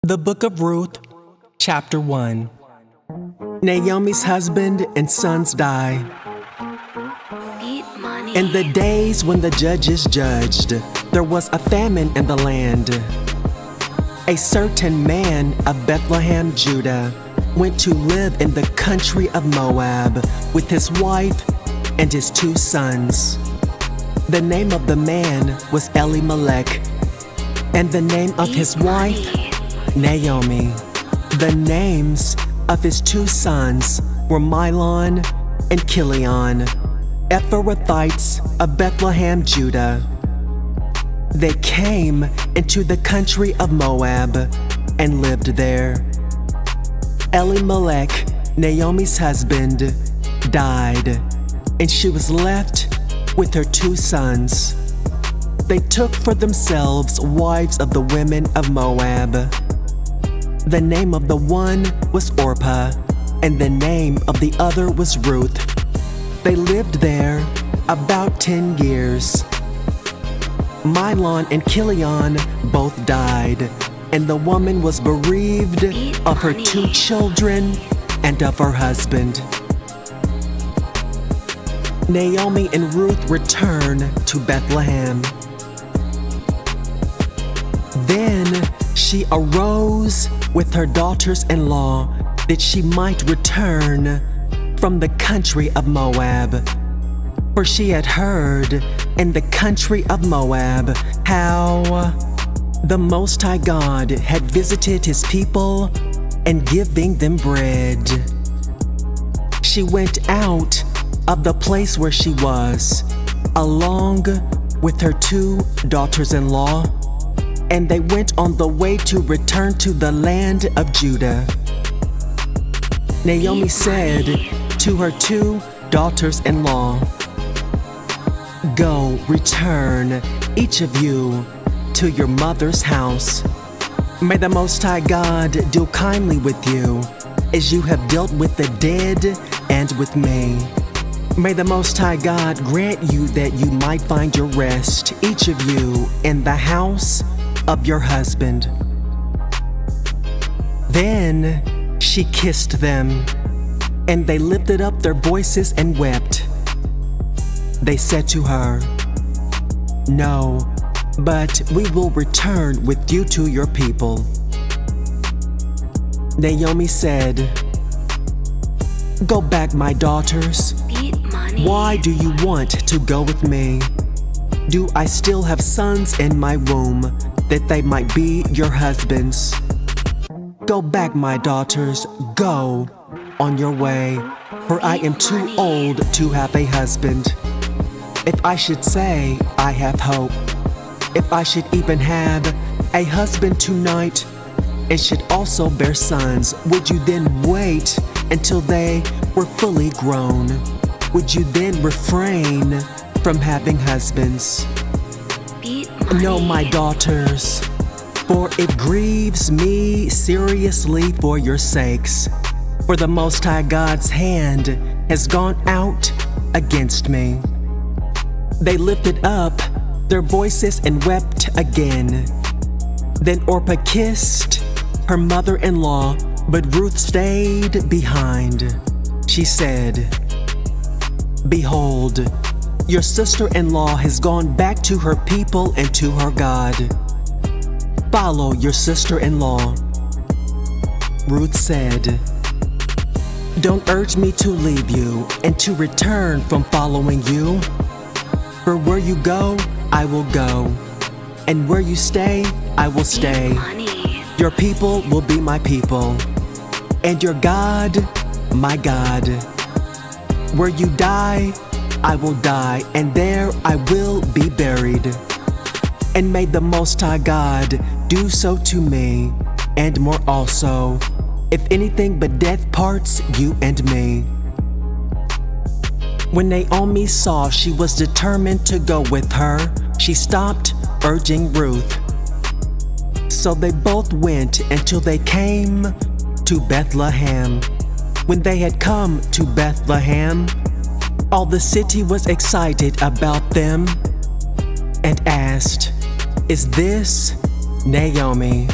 The Book of Ruth, Chapter 1. Naomi's husband and sons die. In the days when the judges judged, there was a famine in the land. A certain man of Bethlehem, Judah, went to live in the country of Moab with his wife and his 2 sons. The name of the man was Elimelech, and the name of his wife, Naomi. The names of his 2 sons were Mahlon and Chilion, Ephrathites of Bethlehem, Judah. They came into the country of Moab and lived there. Elimelech, Naomi's husband, died, and she was left with her 2 sons. They took for themselves wives of the women of Moab. The name of the one was Orpah, and the name of the other was Ruth. They lived there about 10 years. Mahlon and Chilion both died, and the woman was bereaved of her 2 children and of her husband. Naomi and Ruth returned to Bethlehem. Then she arose with her daughters-in-law that she might return from the country of Moab. For she had heard in the country of Moab how the Most High God had visited his people and giving them bread. She went out of the place where she was, along with her 2 daughters-in-law, and they went on the way to return to the land of Judah. Naomi said to her 2 daughters-in-law, "Go, return, each of you, to your mother's house. May the Most High God deal kindly with you, as you have dealt with the dead and with me. May the Most High God grant you that you might find your rest, each of you, in the house of your husband." Then she kissed them, and they lifted up their voices and wept. They said to her, "No, but we will return with you to your people." Naomi said, "Go back, my daughters. Why do you want to go with me? Do I still have sons in my womb, that they might be your husbands? Go back, my daughters, go on your way, for I am too old to have a husband. If I should say I have hope, if I should even have a husband tonight, and should also bear sons, would you then wait until they were fully grown? Would you then refrain from having husbands? No, my daughters, for it grieves me seriously for your sakes, for the Most High God's hand has gone out against me." They lifted up their voices and wept again. Then Orpah kissed her mother-in-law, but Ruth stayed behind. She said, "Behold, your sister-in-law has gone back to her people and to her God. Follow your sister-in-law." Ruth said, "Don't urge me to leave you and to return from following you. For where you go, I will go, and where you stay, I will stay. Your people will be my people, and your God, my God. Where you die, I will die, and there I will be buried. And may the Most High God do so to me, and more also, if anything but death parts you and me." When Naomi saw she was determined to go with her, she stopped urging Ruth. So they both went until they came to Bethlehem. When they had come to Bethlehem, all the city was excited about them and asked, "Is this Naomi?"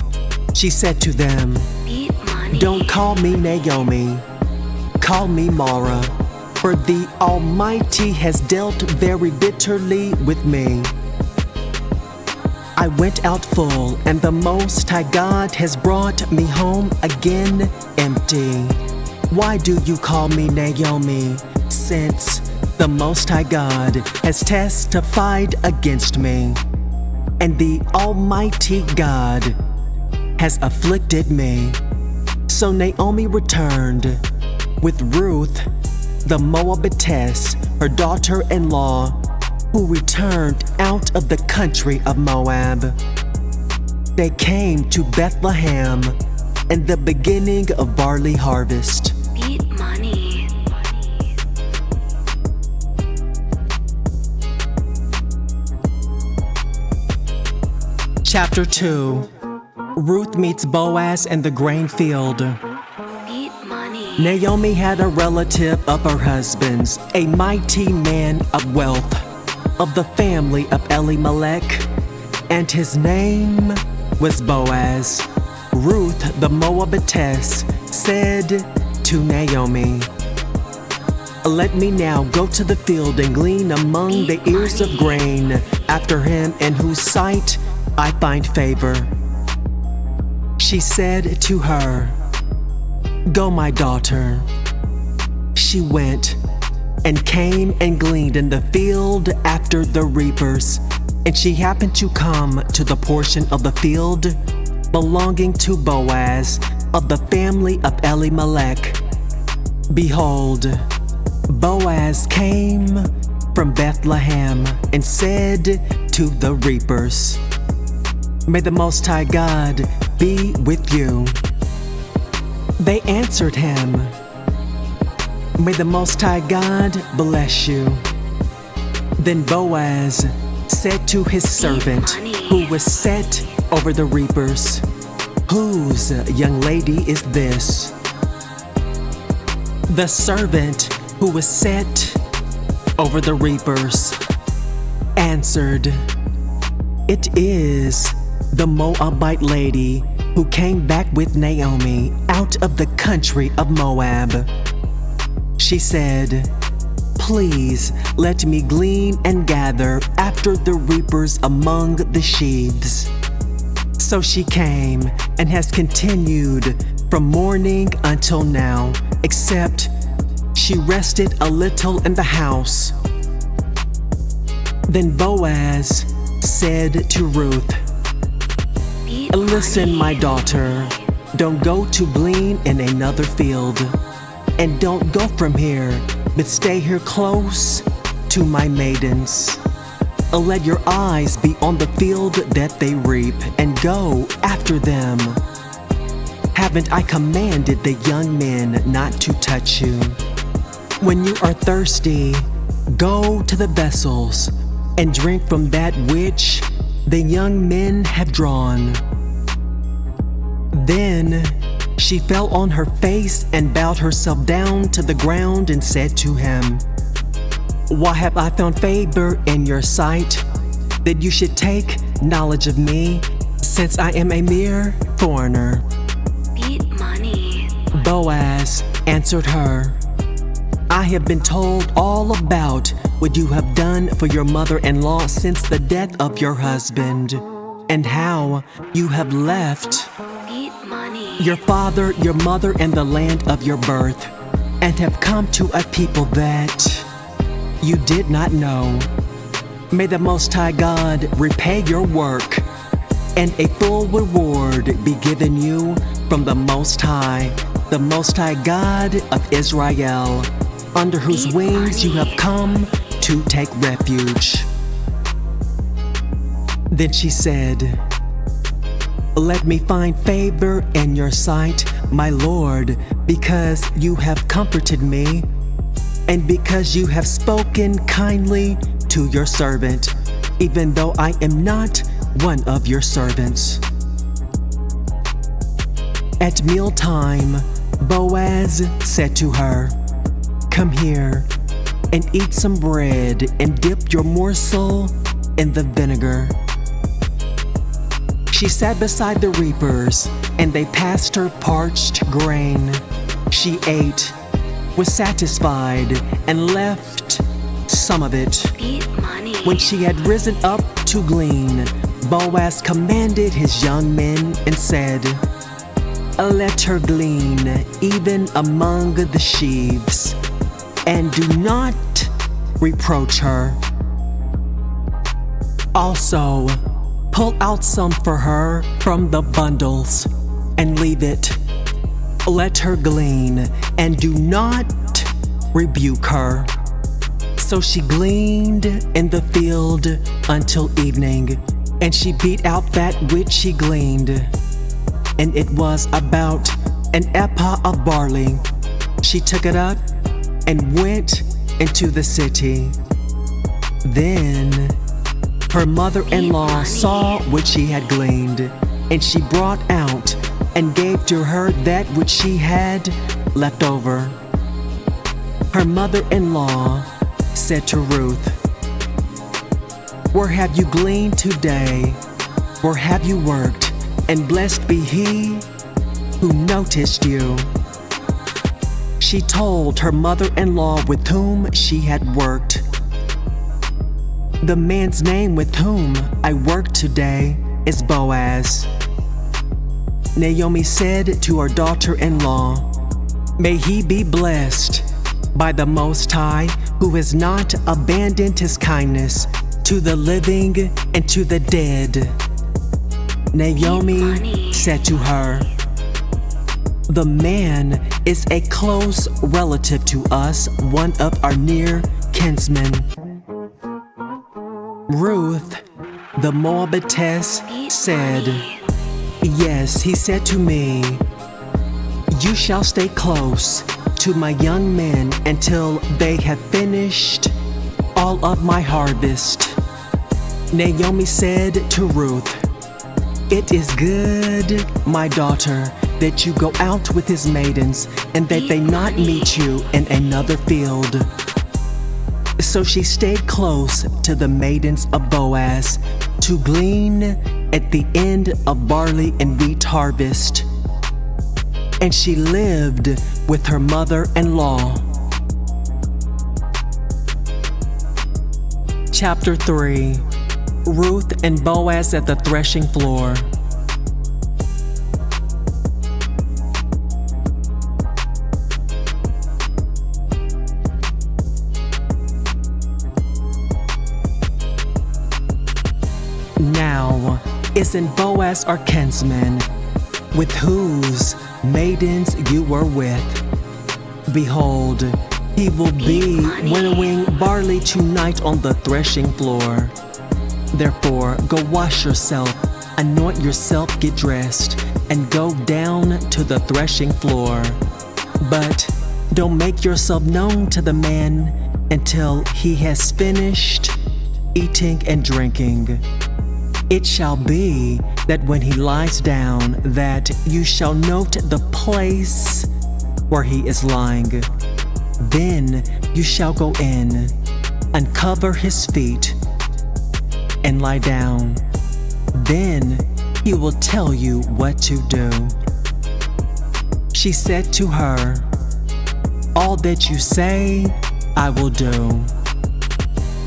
She said to them, "Don't call me Naomi, call me Mara, for the Almighty has dealt very bitterly with me. I went out full, and the Most High God has brought me home again empty. Why do you call me Naomi, since the Most High God has testified against me, and the Almighty God has afflicted me?" So Naomi returned with Ruth, the Moabitess, her daughter-in-law, who returned out of the country of Moab. They came to Bethlehem in the beginning of barley harvest. Beat money. Chapter 2. Ruth meets Boaz in the grain field. Beat money. Naomi had a relative of her husband's, a mighty man of wealth, of the family of Elimelech, and his name was Boaz. Ruth the Moabitess said to Naomi, "Let me now go to the field and glean among the ears of grain after him in whose sight I find favor." She said to her, "Go, my daughter." She went and came and gleaned in the field after the reapers, and she happened to come to the portion of the field belonging to Boaz of the family of Elimelech. Behold, Boaz came from Bethlehem and said to the reapers, "May the Most High God be with you." They answered him, "May the Most High God bless you." Then Boaz said to his servant who was set over the reapers, "Whose young lady is this?" The servant who was set over the reapers answered, "It is the Moabite lady who came back with Naomi out of the country of Moab." She said, "Please let me glean and gather after the reapers among the sheaves." So she came and has continued from morning until now, except she rested a little in the house. Then Boaz said to Ruth, "Listen, my daughter, don't go to glean in another field, and don't go from here, but stay here close to my maidens. Let your eyes be on the field that they reap, and go after them. Haven't I commanded the young men not to touch you? When you are thirsty, go to the vessels and drink from that which the young men have drawn." Then she fell on her face and bowed herself down to the ground and said to him, "Why have I found favor in your sight, that you should take knowledge of me, since I am a mere foreigner?" Beat money. Boaz answered her, "I have been told all about what you have done for your mother-in-law since the death of your husband, and how you have left your father, your mother, and the land of your birth, and have come to a people that you did not know. May the Most High God repay your work, and a full reward be given you from the Most High God of Israel, under whose wings you have come to take refuge." Then she said, "Let me find favor in your sight, my Lord, because you have comforted me, and because you have spoken kindly to your servant, even though I am not one of your servants." At mealtime, Boaz said to her, "Come here and eat some bread and dip your morsel in the vinegar." She sat beside the reapers, and they passed her parched grain. She ate, was satisfied, and left some of it. Beat money. When she had risen up to glean, Boaz commanded his young men and said, "Let her glean even among the sheaves, and do not reproach her. Also, pull out some for her from the bundles, and leave it. Let her glean, and do not rebuke her." So she gleaned in the field until evening, and she beat out that which she gleaned. And it was about an ephah of barley. She took it up and went into the city. Then her mother-in-law saw what she had gleaned, and she brought out and gave to her that which she had left over. Her mother-in-law said to Ruth, "Where have you gleaned today? Where have you worked? And blessed be he who noticed you." She told her mother-in-law with whom she had worked. "The man's name with whom I worked today is Boaz." Naomi said to her daughter-in-law, "May he be blessed by the Most High, who has not abandoned his kindness to the living and to the dead." Naomi said to her, "The man is a close relative to us, one of our near kinsmen." Ruth, the Moabitess, said, "Yes, he said to me, 'You shall stay close to my young men until they have finished all of my harvest.'" Naomi said to Ruth, "It is good, my daughter, that you go out with his maidens, and that they not meet you in another field." So she stayed close to the maidens of Boaz to glean at the end of barley and wheat harvest. And she lived with her mother-in-law. Chapter 3. Ruth and Boaz at the threshing floor. Now, isn't Boaz our kinsman, with whose maidens you were with? Behold, he will be winnowing barley tonight on the threshing floor. Therefore, go wash yourself, anoint yourself, get dressed, and go down to the threshing floor. But don't make yourself known to the man until he has finished eating and drinking. It shall be that when he lies down, that you shall note the place where he is lying. Then you shall go in, uncover his feet, and lie down. Then he will tell you what to do." She said to her, "All that you say, I will do."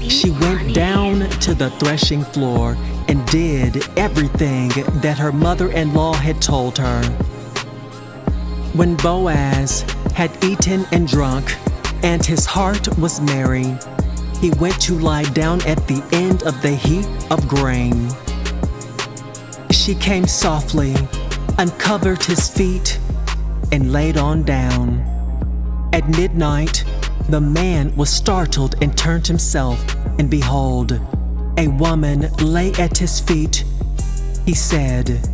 She went down to the threshing floor and did everything that her mother-in-law had told her. When Boaz had eaten and drunk, and his heart was merry, he went to lie down at the end of the heap of grain. She came softly, uncovered his feet, and laid on down. At midnight, the man was startled and turned himself, and behold, a woman lay at his feet. He said,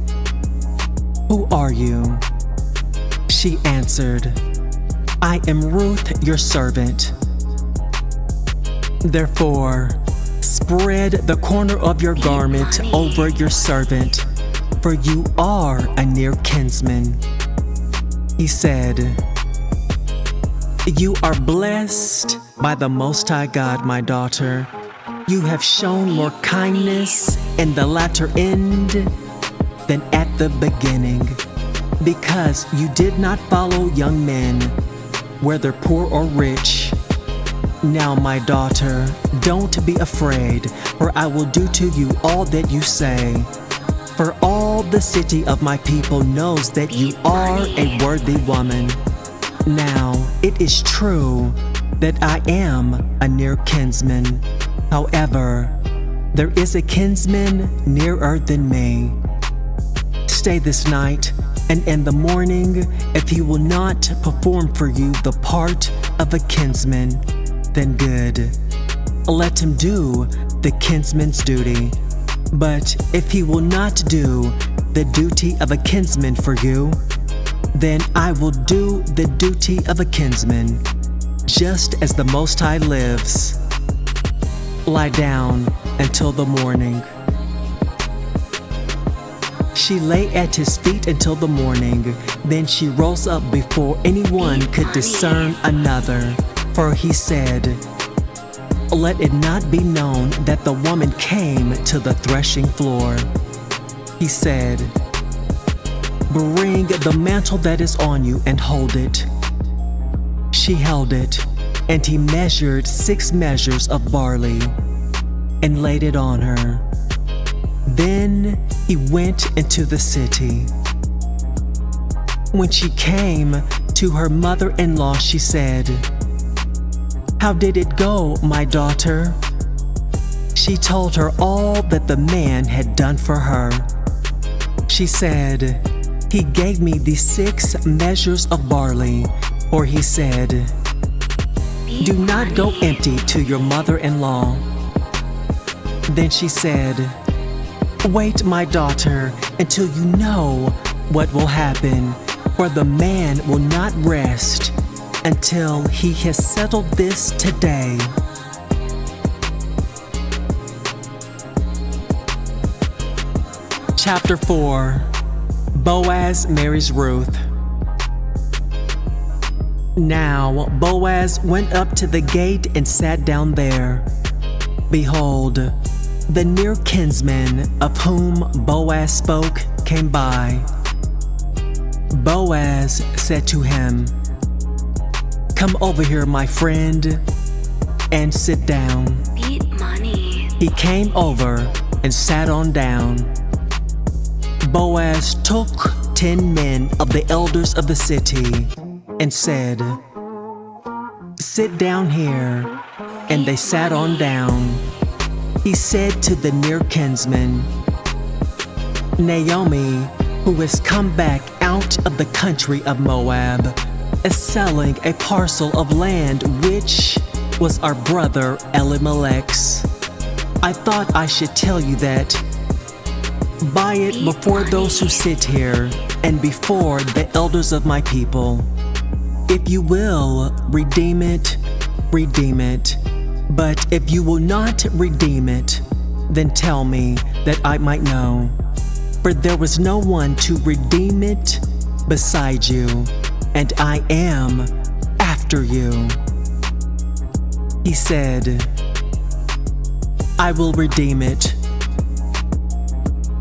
"Who are you?" She answered, "I am Ruth, your servant. Therefore, spread the corner of your garment over your servant, for you are a near kinsman." He said, "You are blessed by the Most High God, my daughter. You have shown more kindness in the latter end than at the beginning, because you did not follow young men, whether poor or rich. Now, my daughter, don't be afraid, for I will do to you all that you say. For all the city of my people knows that you are a worthy woman. Now, it is true that I am a near kinsman. However, there is a kinsman nearer than me. Stay this night, and in the morning, if he will not perform for you the part of a kinsman, then good. Let him do the kinsman's duty. But if he will not do the duty of a kinsman for you, then I will do the duty of a kinsman, just as the Most High lives. Lie down until the morning. She lay at his feet until the morning. Then she rose up before anyone could discern another. For he said, let it not be known that the woman came to the threshing floor. He said, bring the mantle that is on you and hold it. She held it, and he measured 6 measures of barley and laid it on her. Then he went into the city. When she came to her mother-in-law, she said, how did it go, my daughter? She told her all that the man had done for her. She said, he gave me these 6 measures of barley, or he said, do not go empty to your mother-in-law. Then she said, wait, my daughter, until you know what will happen, for the man will not rest until he has settled this today. Chapter 4. Boaz marries Ruth. Now Boaz went up to the gate and sat down there. Behold, the near kinsman of whom Boaz spoke came by. Boaz said to him, come over here, my friend, and sit down. Beat money. He came over and sat on down. Boaz took 10 men of the elders of the city and said, sit down here. And they sat on down. He said to the near kinsman, Naomi, who has come back out of the country of Moab, is selling a parcel of land which was our brother Elimelech's. I thought I should tell you that. Buy it before those who sit here and before the elders of my people. If you will redeem it, redeem it. But if you will not redeem it, then tell me that I might know. For there was no one to redeem it beside you, and I am after you. He said, I will redeem it.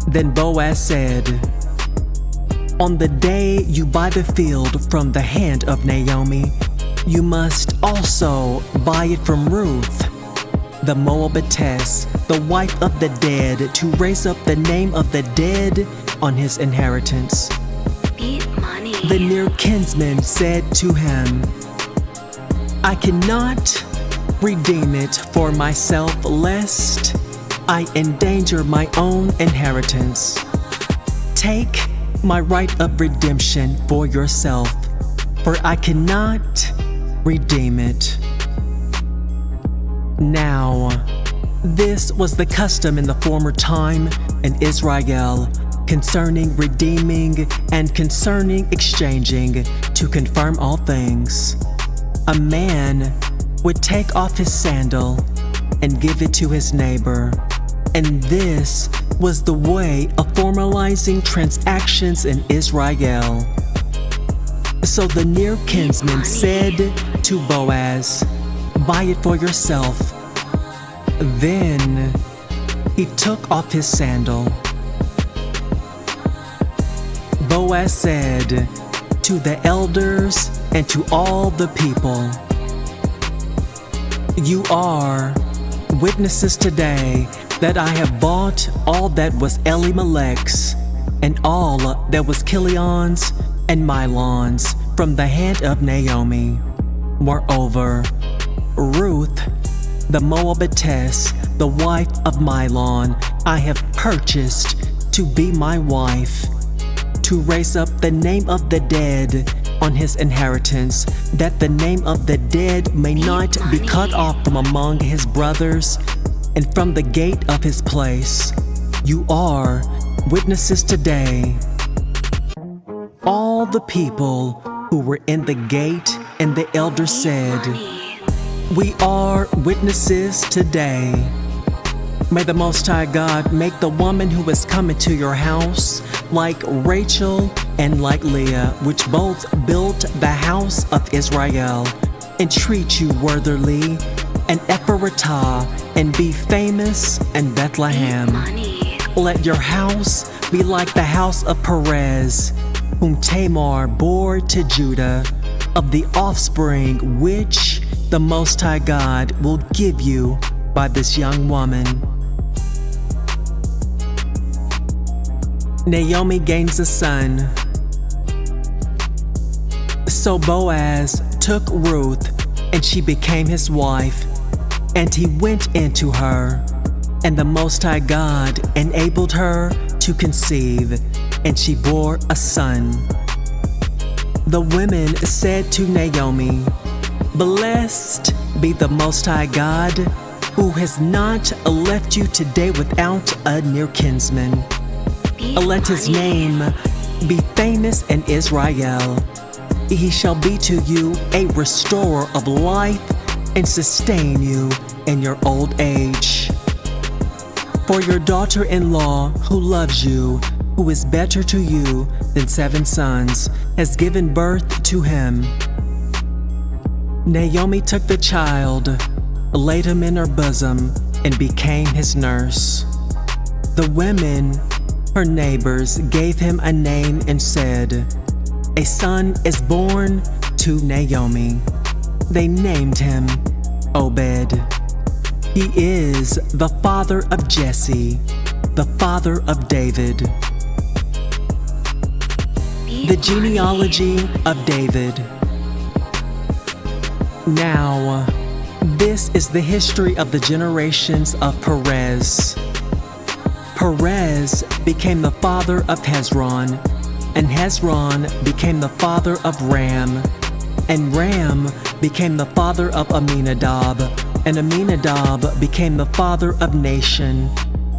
Then Boaz said, on the day you buy the field from the hand of Naomi, you must also buy it from Ruth, the Moabitess, the wife of the dead, to raise up the name of the dead on his inheritance. Beat money. The near kinsman said to him, I cannot redeem it for myself, lest I endanger my own inheritance. Take my right of redemption for yourself, for I cannot redeem it. Now, this was the custom in the former time in Israel concerning redeeming and concerning exchanging, to confirm all things. A man would take off his sandal and give it to his neighbor, and this was the way of formalizing transactions in Israel. So the near kinsman said to Boaz, buy it for yourself. Then he took off his sandal. Boaz said to the elders and to all the people, "You are witnesses today that I have bought all that was Elimelech's and all that was Kilion's and Milon's from the hand of Naomi. Moreover, Ruth, the Moabitess, the wife of Milon, I have purchased to be my wife, to raise up the name of the dead on his inheritance, that the name of the dead may not be cut off from among his brothers and from the gate of his place. You are witnesses today." All the people who were in the gate and the elders said, "We are witnesses today. May the Most High God make the woman who has come into your house like Rachel and like Leah, which both built the house of Israel, and treat you worthily, and Ephratah, and be famous in Bethlehem. Let your house be like the house of Perez, whom Tamar bore to Judah, of the offspring which the Most High God will give you by this young woman." Naomi gains a son. So Boaz took Ruth, and she became his wife, and he went into her, and the Most High God enabled her to conceive, and she bore a son. The women said to Naomi, "Blessed be the Most High God, who has not left you today without a near kinsman. Let his name be famous in Israel. He shall be to you a restorer of life and sustain you in your old age. For your daughter-in-law, who loves you, who is better to you than 7 sons, has given birth to him." Naomi took the child, laid him in her bosom, and became his nurse. The women, her neighbors, gave him a name and said, "A son is born to Naomi." They named him Obed. He is the father of Jesse, the father of David. The genealogy of David. Now, this is the history of the generations of Perez. Perez became the father of Hezron, and Hezron became the father of Ram, and Ram became the father of Aminadab, and Aminadab became the father of Nahshon,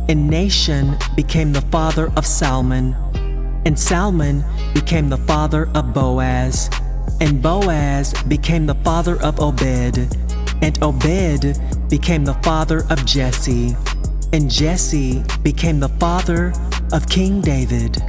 and Nahshon became the father of Salmon, and Salmon became the father of Boaz, and Boaz became the father of Obed, and Obed became the father of Jesse, and Jesse became the father of King David.